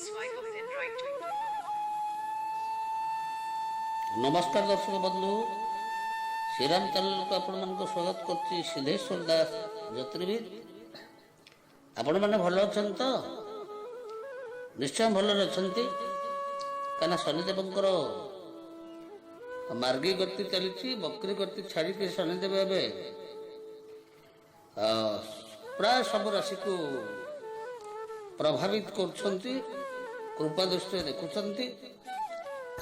swipe of then right to ignore. नमस्कार दर्शक बंधु श्रीराम चैनल को आपण मन को स्वागत करछि सिद्धेश्वर दास ज्योतिर्विद। आपण माने भल अछन तो निश्चय भल अछंती काना शनिदेवंकर मार्गी गति चली बकरी गति छाड़ी शनिदेव ए प्राय सब राशि को प्रभावित करछंती कृपा दृष्टि देखुछंती।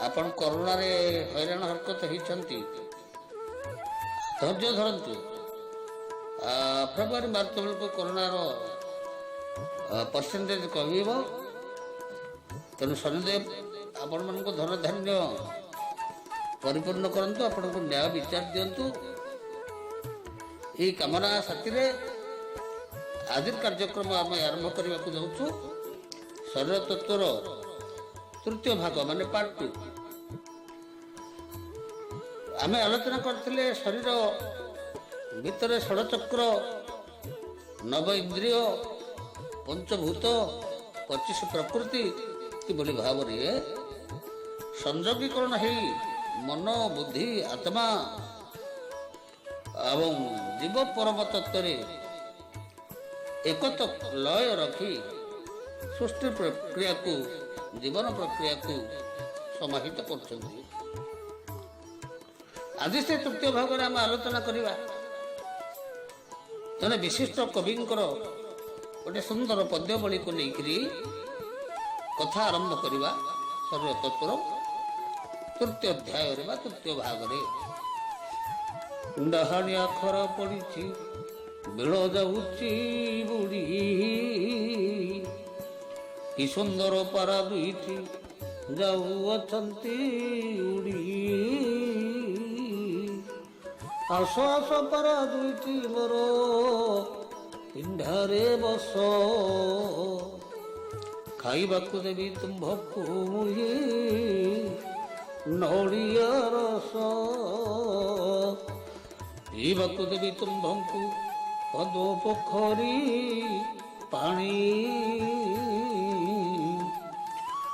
आपण कोरोना रे हैरान हरकत होती धैर्य धरतु। फेब्रुआरी मार्च बेलू कोरोनार परसेंटेज कम तेणु शनिदेव आपण मान धन धान्य परिपूर्ण करंतु आपण को न्याय विचार दिंतु। यही कामना साथी आज कार्यक्रम आम आरंभ करने को जाऊँ। शरीर तत्वर तृतीय भाग माने पार्ट 2 आम आलोचना करते शरीर भितर षड़चक्र नव इंद्रिय पंचभूत 25 प्रकृति किभली भाव संयोगीकरण हो मन बुद्धि आत्मा एवं जीव परम तत्व एक लय रखी सृष्टि प्रक्रिया को जीवन प्रक्रिया को समाहित कर। आज से तृतीय भाग में आम आलोचना करवा जने विशिष्ट कवि गोटे सुंदर पद्यवली को लेकर कथा आरंभ करवा। शरीर तत्वर तृतीय अध्याय तृतीय भाग में डहाणी आखर पड़ी बेल जाऊची बुड़ी कि सुंदर पारा दुईटी जाऊअछंती उड़ी आस आस पारा दुईटी मोर पिंढारे बस खाइबाकु देवी तुम्भकु मुही नड़िया रस पीबाकु देवी तुम्भकु पदो पोखरी पानी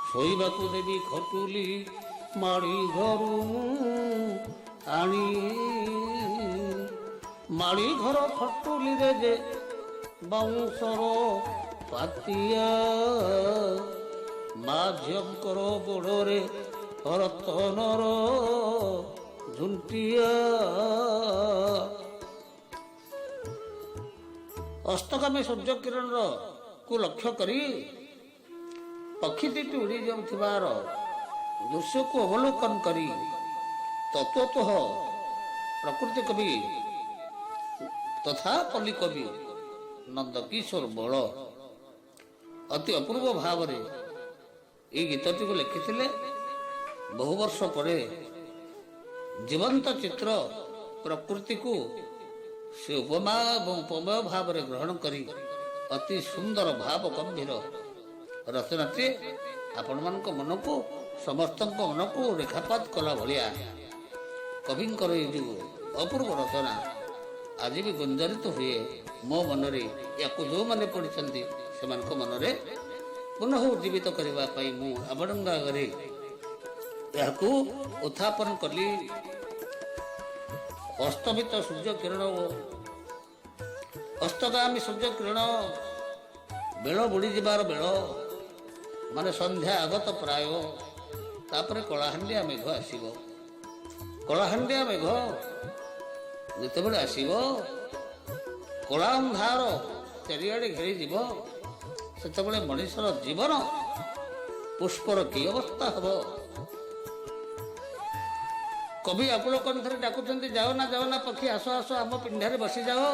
शोइबाकु देवी खटुली माड़ी घरू आनी माड़ी घर खटुली रे जे बाउंसर पातिया माझ्यंकर गोड़े रतनर झुंटिया। अस्तगामी सूर्य किरण को लक्ष्य करी पक्षीटी उड़ी जाऊर दृश्य को अवलोकन करी तत्वतः प्रकृति कवि तथा पल्ली कवि नंदकिशोर बल अति अपूर्व भाव ये गीतटी को लिखिथिले। बहु वर्ष पर जीवंत चित्र प्रकृति को से उपमा और उपमय भाव में ग्रहण करी अति सुंदर भाव गंभीर रचनाटी आपण मान मन को समस्त मन को रेखापात कला भलिया कवि अपूर्व रचना आज भी गुंजरित हुए मो मनरे या जो मैंने पढ़ी से मनरे पुनः उज्जीवित करने मु आबड़ंगा आगे उत्थापन कली। अस्तमित सूर्य किरण अस्तगामी सूर्य किरण बेल बुड़ी जबार बेल माने संध्या आगत प्राय तापर कलाहांडिया मेघ आसीब। कलाहांडिया मेघ जितेबले आसीब कला अंधार चारिआडे घेरी जीव सेतेबले मनुष्यर जीवन पुष्पर की अवस्था हब। कवि अवलोकन थे डाकुंट जाओ ना पक्षी आस आस आम पिंढारे बसी जाओ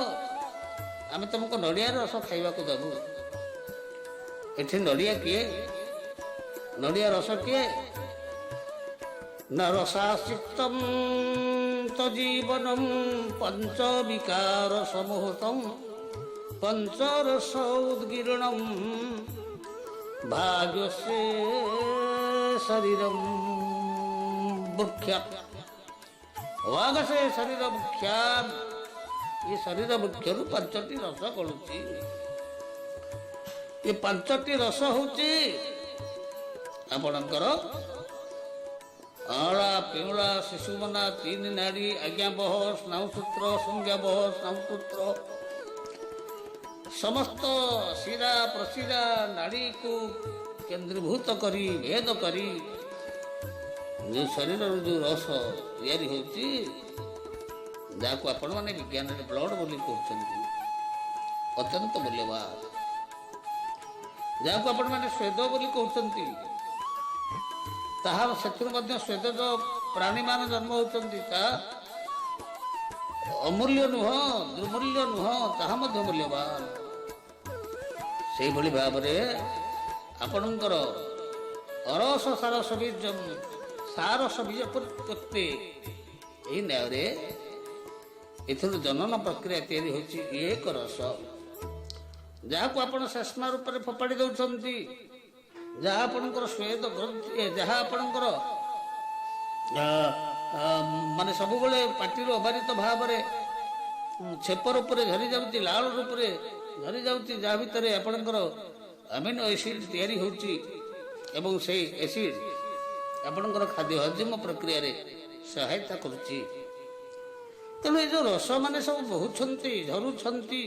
आम तुमको नड़िया रस खाइबा को दबू। एठी नड़िया किए नड़िया रस किए न रसासिक्तम तजीवनम पंच विकार समूहतम पंचरस उद्गीर्णम भाग्यसे शरीरम वृक्ष वागसे शरीर मुख्या ये शरीर मुख्य पांचटी रस गलुची ये पांचटी रस हूँ ଆପଣଙ୍କର ଅଁଳା ପିଉଳା ଶିଶୁମନା ତିନି ନାଡ଼ି ଆଜ୍ଞାବହ ସ୍ନାୟୁସୂତ୍ର ସଂଜ୍ଞାବହ ସ୍ନାୟୁସୂତ୍ର ସମସ୍ତ ଶିରା ପ୍ରଶିରା ନାଡ଼ୀକୁ କେନ୍ଦ୍ରୀଭୂତ କରି ଭେଦ କରି ଯେଉଁ ଶରୀରରୁ ଯେଉଁ ରସ ତିଆରି ହେଉଛି, ଯାହାକୁ ଆପଣମାନେ ବିଜ୍ଞାନରେ ବ୍ଲଡ଼ ବୋଲି କହୁଛନ୍ତି, ଅତ୍ୟନ୍ତ ମୂଲ୍ୟବାନ, ଯାହାକୁ ଆପଣମାନେ ସ୍ୱେଦ ବୋଲି କହୁଛନ୍ତି, ତାହା ସେଥିରୁ ମଧ୍ୟ ସ୍ୱେଦଜ ପ୍ରାଣୀମାନ ଜନ୍ମ ହେଉଛନ୍ତି, ତାହା ଅମୂଲ୍ୟ ନୁହଁ, ଦୁର୍ମୂଲ୍ୟ ନୁହଁ, ତାହା ମଧ୍ୟ ମୂଲ୍ୟବାନ। ସେଇଭଳି ଭାବରେ ଆପଣଙ୍କର ଅରସ ସାରସ ବୀଜ ସାରସ ବୀଜ ପ୍ରତ୍ୟେ ଏହି ନ୍ୟାୟରେ ଏଥିରୁ ଜନନ ପ୍ରକ୍ରିୟା ତିଆରି ହେଉଛି ଏକ ରସ, ଯାହାକୁ ଆପଣ ଶେଷ୍ମା ରୂପରେ ଫୋପାଡ଼ି ଦେଉଛନ୍ତି, ଯାହା ଆପଣଙ୍କର ସ୍ୱେଦ ଗ୍ରନ୍ଥି, ଯାହା ଆପଣଙ୍କର ମାନେ ସବୁବେଳେ ପାଟିରୁ ଅବାରିତ ଭାବରେ ଛେପ ରୂପରେ ଝରି ଯାଉଛି, ଲାଳ ରୂପରେ ଝରି ଯାଉଛି, ଯାହା ଭିତରେ ଆପଣଙ୍କର ଆମିନୋ ଏସିଡ୍ ତିଆରି ହେଉଛି ଏବଂ ସେଇ ଏସିଡ୍ ଆପଣଙ୍କର ଖାଦ୍ୟ ହଜମ ପ୍ରକ୍ରିୟାରେ ସହାୟତା କରୁଛି। ତେଣୁ ଏ ଯେଉଁ ରସ ମାନେ ସବୁ ବହୁଛନ୍ତି ଝରୁଛନ୍ତି,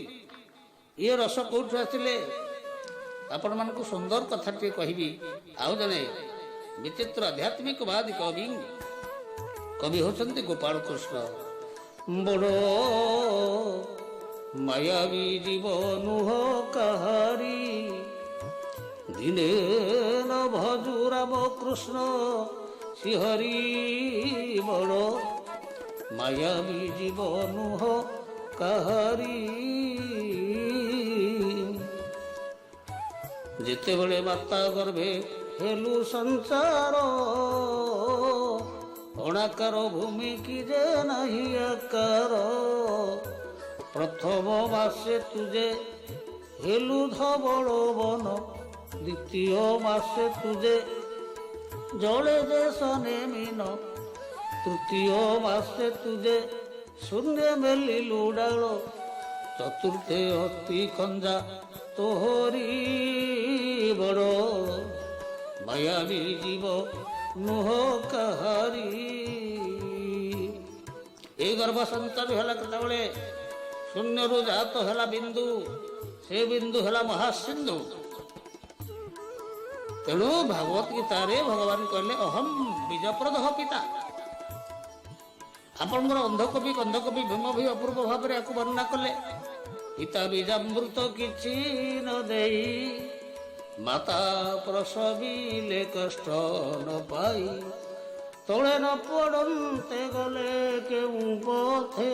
ଇଏ ରସ କେଉଁଠୁ ଆସିଲେ? ଆପଣମାନଙ୍କୁ ସୁନ୍ଦର କଥାଟିଏ କହିବି। ଆଉ ଜଣେ ବିଚିତ୍ର ଆଧ୍ୟାତ୍ମିକବାଦୀ କବି ହେଉଛନ୍ତି ଗୋପାଳ କୃଷ୍ଣ। ବଡ଼ ମାୟାବୀ ଜୀବ ନୁହ କାହାରି, ଦିନେ ନ ଭଜୁ ରାମ କୃଷ୍ଣ ଶ୍ରୀହରି। ବଡ଼ ମାୟାବୀ ଜୀବ ନୁହ କାହାରି, ଯେତେବେଳେ ମାତା ଗର୍ଭେ ହେଲୁ ସଂସାର, ଅଣାକାର ଭୂମି କି ଯେ ନାହିଁ ଆକାର। ପ୍ରଥମ ମାସେ ତୁଜେ ହେଲୁ ଧବଳ ବନ, ଦ୍ୱିତୀୟ ମାସେ ତୁଜେ ଜଳେ ଦେଶ ନେମିନ, ତୃତୀୟ ମାସେ ତୁଜେ ଶୂନ୍ୟ ମେଲିଲୁ ଡାଳ, ଚତୁର୍ଥେ ଅତି ଖଞ୍ଜା ତୋହରି। ବଡ଼ ମାୟାବୀ ଜୀବ ନୁହ କାହାରି। ଏଇ ଗର୍ଭ ସଞ୍ଚାର ହେଲା କେତେବେଳେ? ଶୂନ୍ୟରୁ ଜାତ ହେଲା ବିନ୍ଦୁ, ସେ ବିନ୍ଦୁ ହେଲା ମହାସିନ୍ଧୁ। ତେଣୁ ଭାଗବତ ଗୀତାରେ ଭଗବାନ କହିଲେ ଅହମ୍ ବୀଜପ୍ରଦ ପିତା। ଆପଣଙ୍କର ଅନ୍ଧକବି କନ୍ଧକବି ଭୀମ ଭି ଅପୂର୍ବ ଭାବରେ ଏହାକୁ ବର୍ଣ୍ଣନା କଲେ। ପିତା ବୀଜାମୃତ କିଛି ନ ଦେଇ, ମାତା ପ୍ରସବିଲେ କଷ୍ଟ ନ ପାଇ, ତଳେ ନ ପଡ଼ନ୍ତେ ଗଲେ କେଉଁ ପଥେ,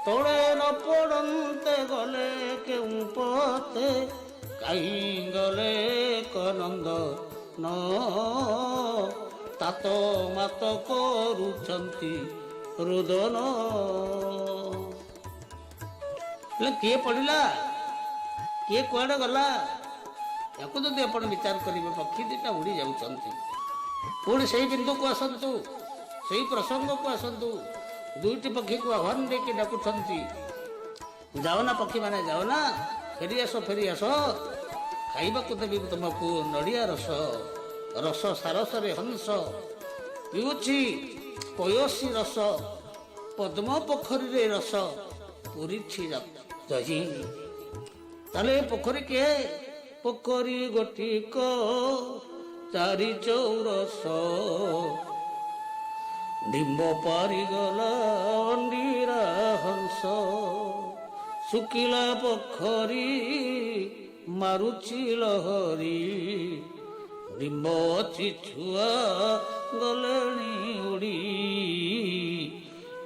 ତଳେ ନ ପଡ଼ନ୍ତେ ଗଲେ କେଉଁ ପଥେ, କାହିଁ ଗଲେ କନନ୍ଦ ନ ତାତ ମାତ କରୁଛନ୍ତି ରୁଦନ। କିଏ ପଡ଼ିଲା, କିଏ କୁଆଡ଼େ ଗଲା, ୟାକୁ ଯଦି ଆପଣ ବିଚାର କରିବେ, ପକ୍ଷୀ ଦୁଇଟା ଉଡ଼ି ଯାଉଛନ୍ତି। ପୁଣି ସେଇ ବିନ୍ଦୁକୁ ଆସନ୍ତୁ, ସେଇ ପ୍ରସଙ୍ଗକୁ ଆସନ୍ତୁ। ଦୁଇଟି ପକ୍ଷୀକୁ ଆହ୍ୱାନ ଦେଇକି ଡାକୁଛନ୍ତି, ଯାଉନା ପକ୍ଷୀମାନେ ଯାଉନା, ଫେରିଆସ ଫେରିଆସ, ଖାଇବାକୁ ଦେବି ତୁମକୁ ନଡ଼ିଆ ରସ। ରସ ସାରସରେ ହଂସ ପିଉଛି ପୟସୀ ରସ, ପଦ୍ମ ପୋଖରୀରେ ରସ ପୁରିଛି ଦହି। ତାହେଲେ ଏ ପୋଖରୀ କିଏ? ପୋଖରୀ ଗୋଟିକ ଚାରି ଚୌରସ, ଡିମ୍ବ ପାରିଗଲା ଅଣ୍ଡିରା ହଂସ। ଶୁଖିଲା ପୋଖରୀ ମାରୁଛି ଲହରୀ, ଡିମ୍ବ ଅଛି ଛୁଆ ଗଲେଣି ଉଡ଼ି,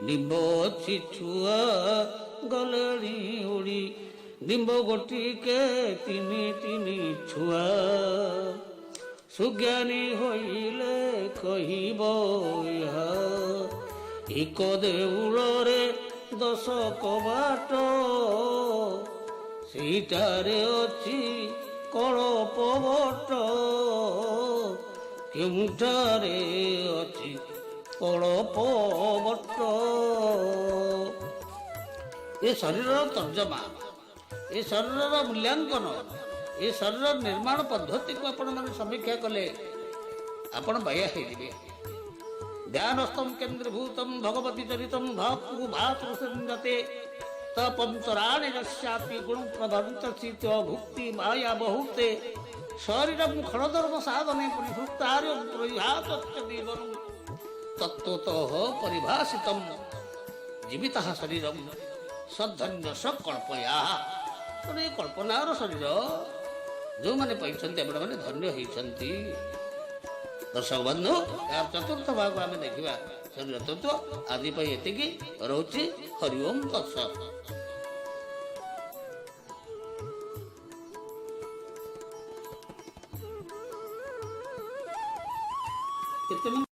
ଡିମ୍ବ ଅଛି ଛୁଆ ଗଲେଣି ଉଡ଼ି। ଡିମ୍ବ ଗୋଟିକେ ତିନି ତିନି ଛୁଆ, ସୁଜ୍ଞାନୀ ହୋଇଲେ କହିବ ଏହା। ଏକ ଦେଉଳରେ 10 କବାଟ, ସେଇଟାରେ ଅଛି କଳପ ବଟ, କେଉଁଠାରେ ଅଛି କଳପ ବଟ। ଏ ଶରୀରର ତର୍ଜମା, ଏ ଶରୀରର ମୂଲ୍ୟାଙ୍କନ, ଏ ଶରୀର ନିର୍ମାଣ ପଦ୍ଧତିକୁ ଆପଣମାନେ ସମୀକ୍ଷା କଲେ ଆପଣ ବାୟା ହେଇଯିବେ। ଧ୍ୟାନସ୍ଥಂ କେନ୍ଦ୍ରଭୂତಂ ଭଗବତୀ ଚରିତಂ ଭାତୃ ଭାତୃସଞ୍ଜତେ ତପନ୍ତରାଣୀ ଯସ୍ୟାପି ଗୁଣ ପ୍ରଭନ୍ତସିତ ଭୁକ୍ତି ମାୟା ବହୁତେ ଶରୀରಂ ଖଳଧର୍ମ ସାଧନେ ପରିଭୁକ୍ତାର୍ୟ ପ୍ରବିଭାତଶ୍ଚ ଜୀବନ ତତ୍ତ୍ୱତଃ ପରିଭାଷିତಂ ଜୀବିତଃ ଶରୀରಂ ସଧନ୍ୟ କଳ୍ପୟା। ତେଣୁ ଏ କଳ୍ପନାର ଶରୀର ଯେଉଁମାନେ ପାଇଛନ୍ତି ଆପଣମାନେ ଧନ୍ୟ ହେଇଛନ୍ତି। ଦର୍ଶକ ବନ୍ଧୁ, ଏହାର ଚତୁର୍ଥ ଭାଗ ଆମେ ଦେଖିବା ଶରୀର ତତ୍ତ୍ୱ। ଆଜି ପାଇଁ ଏତିକି ରହୁଛି। ହରି ଓମ୍ ତତ୍ସତ୍। କେତେ